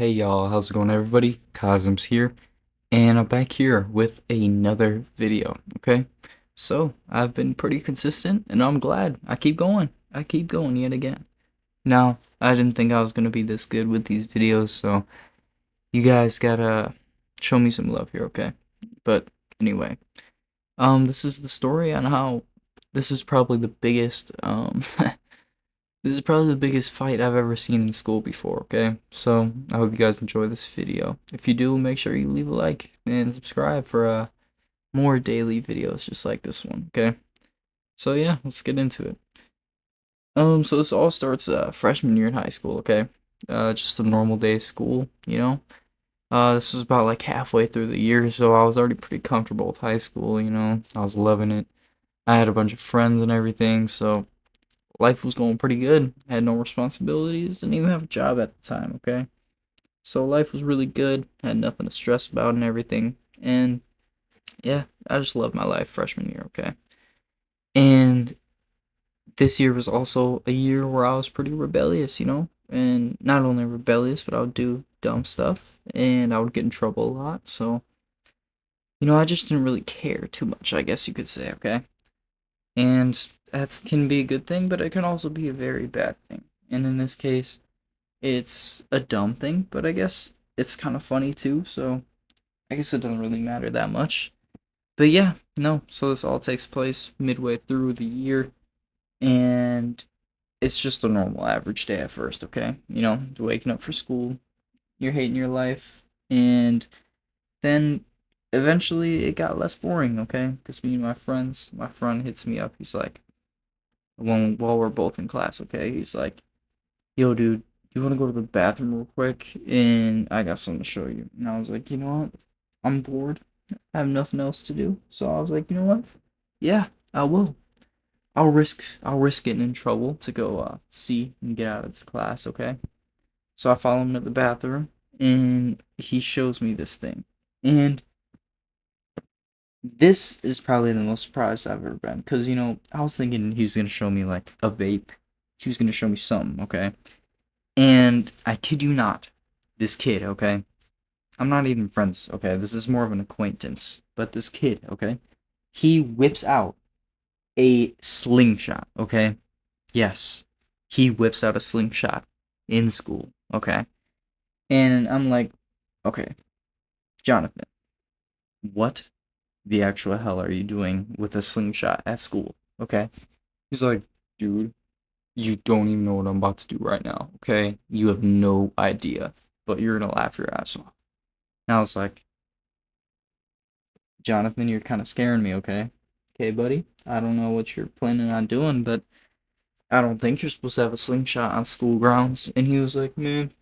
Hey y'all, how's it going everybody? Cosmos here, and I'm back here with another video, okay? So, I've been pretty consistent, and I'm glad. I keep going. I keep going yet again. Now, I didn't think I was gonna be this good with these videos, so you guys gotta show me some love here, okay? But anyway, this is the story on how this is probably the biggest, this is probably the biggest fight I've ever seen in school before, okay? So, I hope you guys enjoy this video. If you do, make sure you leave a like and subscribe for more daily videos just like this one, okay? So yeah, let's get into it. So this all starts freshman year in high school, okay? Just a normal day of school, you know? This was about like halfway through the year, so I was already pretty comfortable with high school, you know? I was loving it. I had a bunch of friends and everything, so life was going pretty good. I had no responsibilities, didn't even have a job at the time, okay? So life was really good, had nothing to stress about and everything. And yeah, I just loved my life freshman year, okay? And this year was also a year where I was pretty rebellious, you know? And not only rebellious, but I would do dumb stuff and I would get in trouble a lot. So, I just didn't really care too much, I guess you could say, okay? And that can be a good thing, but it can also be a very bad thing. And in this case, it's a dumb thing, but I guess it's kind of funny too, so I guess it doesn't really matter that much. But yeah, no, so this all takes place midway through the year, and it's just a normal average day at first, okay? Waking up for school, you're hating your life, and then eventually it got less boring, okay? Because me and my friend hits me up, he's like, while we're both in class, okay? He's like, yo, dude, you want to go to the bathroom real quick? And I got something to show you. And I was like, you know what? I'm bored. I have nothing else to do. So I was like, you know what? Yeah, I will. I'll risk getting in trouble to go see and get out of this class, okay? So I follow him to the bathroom and he shows me this thing. And this is probably the most surprised I've ever been. Because, I was thinking he was going to show me like a vape. He was going to show me something, okay? And I kid you not, this kid, okay? I'm not even friends, okay? This is more of an acquaintance. But this kid, okay? He whips out a slingshot, okay? Yes. He whips out a slingshot in school, okay? And I'm like, okay, Jonathan, what the actual hell are you doing with a slingshot at school, okay? He's like, dude, you don't even know what I'm about to do right now, okay? You have no idea, but you're gonna laugh your ass off. And I was like, Jonathan, you're kind of scaring me, okay? Okay, buddy. I don't know what you're planning on doing, but I don't think you're supposed to have a slingshot on school grounds. And he was like, man,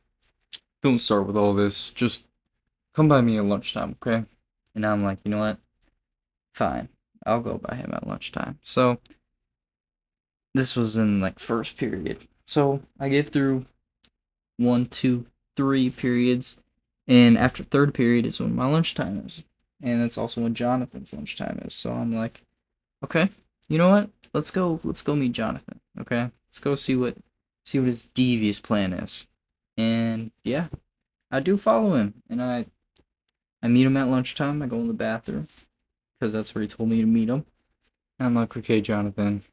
don't start with all this. Just come by me at lunchtime, okay? And I'm like, you know what? Fine. I'll go by him at lunchtime. So this was in like first period. So I get through one, two, three periods, and after third period is when my lunchtime is, and it's also when Jonathan's lunchtime is. So I'm like, okay, you know what? Let's go meet Jonathan. Okay, let's go see what his devious plan is. And yeah, I do follow him, and I meet him at lunchtime. I go in the bathroom because that's where he told me to meet him. And I'm like, okay, Jonathan,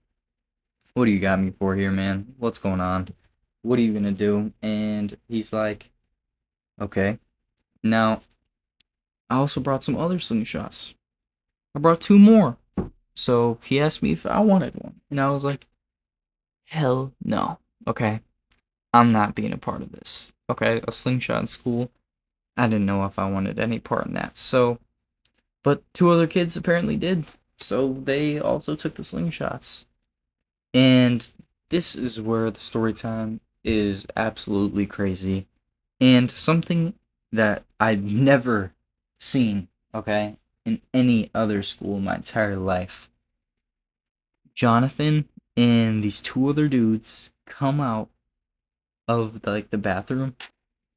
what do you got me for here, man? What's going on? What are you gonna do? And he's like, okay. Now, I also brought some other slingshots. I brought two more. So he asked me if I wanted one. And I was like, hell no. Okay. I'm not being a part of this. Okay. A slingshot in school. I didn't know if I wanted any part in that. So, but two other kids apparently did. So they also took the slingshots. And this is where the story time is absolutely crazy. And something that I'd never seen, okay, in any other school in my entire life. Jonathan and these two other dudes come out of the bathroom,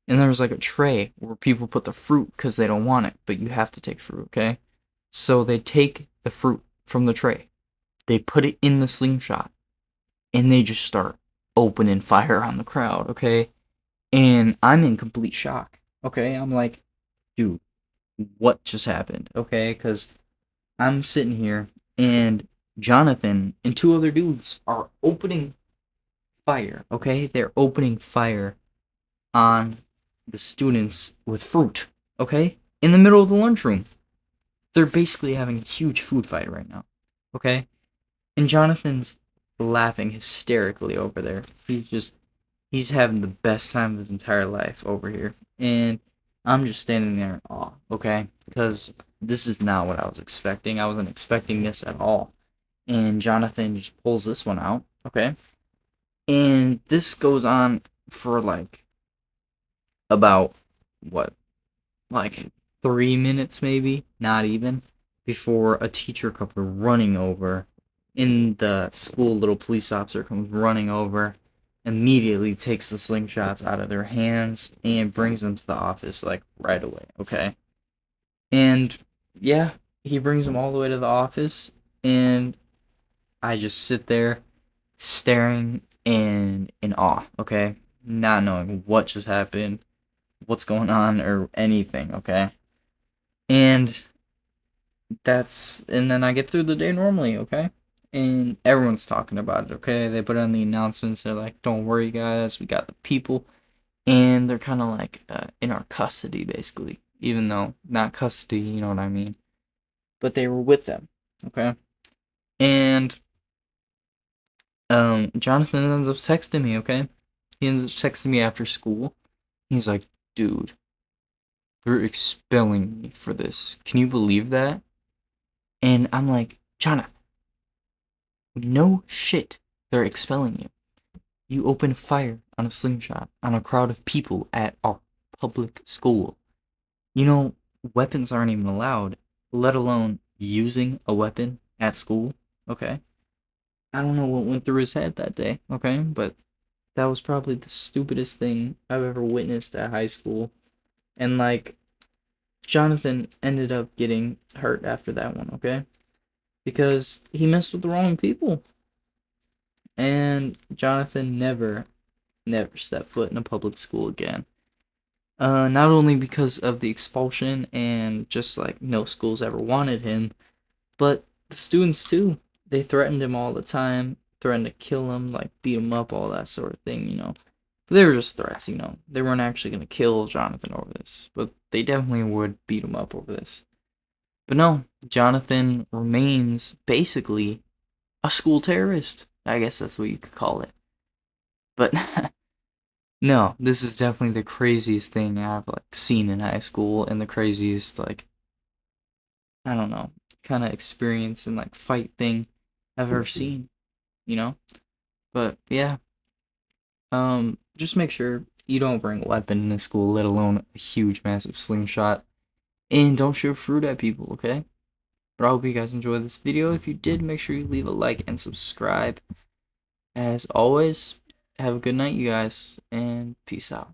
and there was like a tray where people put the fruit because they don't want it, but you have to take fruit, okay? So they take the fruit from the tray, they put it in the slingshot, and they just start opening fire on the crowd, okay? And I'm in complete shock. Okay, I'm like, dude, what just happened? Okay, because I'm sitting here and Jonathan and two other dudes are opening fire. Okay, they're opening fire on the students with fruit. Okay, in the middle of the lunchroom. They're basically having a huge food fight right now. Okay, and Jonathan's laughing hysterically over there. He's having the best time of his entire life over here. And I'm just standing there in awe, okay? Because this is not what I was expecting. I wasn't expecting this at all. And Jonathan just pulls this one out, okay? And this goes on for like about what? Like 3 minutes maybe? Not even. Before a teacher comes running over. In the school, little police officer comes running over, immediately takes the slingshots out of their hands and brings them to the office like right away, okay? And yeah, he brings them all the way to the office, and I just sit there staring in awe, okay? Not knowing what just happened, what's going on, or anything, okay? And and then I get through the day normally, okay? And everyone's talking about it, okay? They put on the announcements. They're like, "Don't worry, guys, we got the people," and they're kind of like in our custody, basically. Even though not custody, you know what I mean. But they were with them, okay? And Jonathan ends up texting me, okay? He ends up texting me after school. He's like, "Dude, they're expelling me for this. Can you believe that?" And I'm like, "Jonathan, no shit. They're expelling you. You open fire on a slingshot on a crowd of people at our public school. You know, weapons aren't even allowed, let alone using a weapon at school, okay? I don't know what went through his head that day, okay? But that was probably the stupidest thing I've ever witnessed at high school. And, like, Jonathan ended up getting hurt after that one, okay? Because he messed with the wrong people. And Jonathan never step foot in a public school again. Not only because of the expulsion and just like no schools ever wanted him, but the students too. They threatened him all the time, threatened to kill him, like beat him up, all that sort of thing, you know. But they were just threats, you know. They weren't actually gonna kill Jonathan over this, but they definitely would beat him up over this. But no, Jonathan remains basically a school terrorist. I guess that's what you could call it. But no, this is definitely the craziest thing I've like seen in high school and the craziest like I don't know, kind of experience and like fight thing I've ever seen, you know? But yeah, just make sure you don't bring a weapon in the school, let alone a huge massive slingshot, and don't shoot fruit at people, okay? But I hope you guys enjoyed this video. If you did, make sure you leave a like and subscribe. As always, have a good night, you guys, and peace out.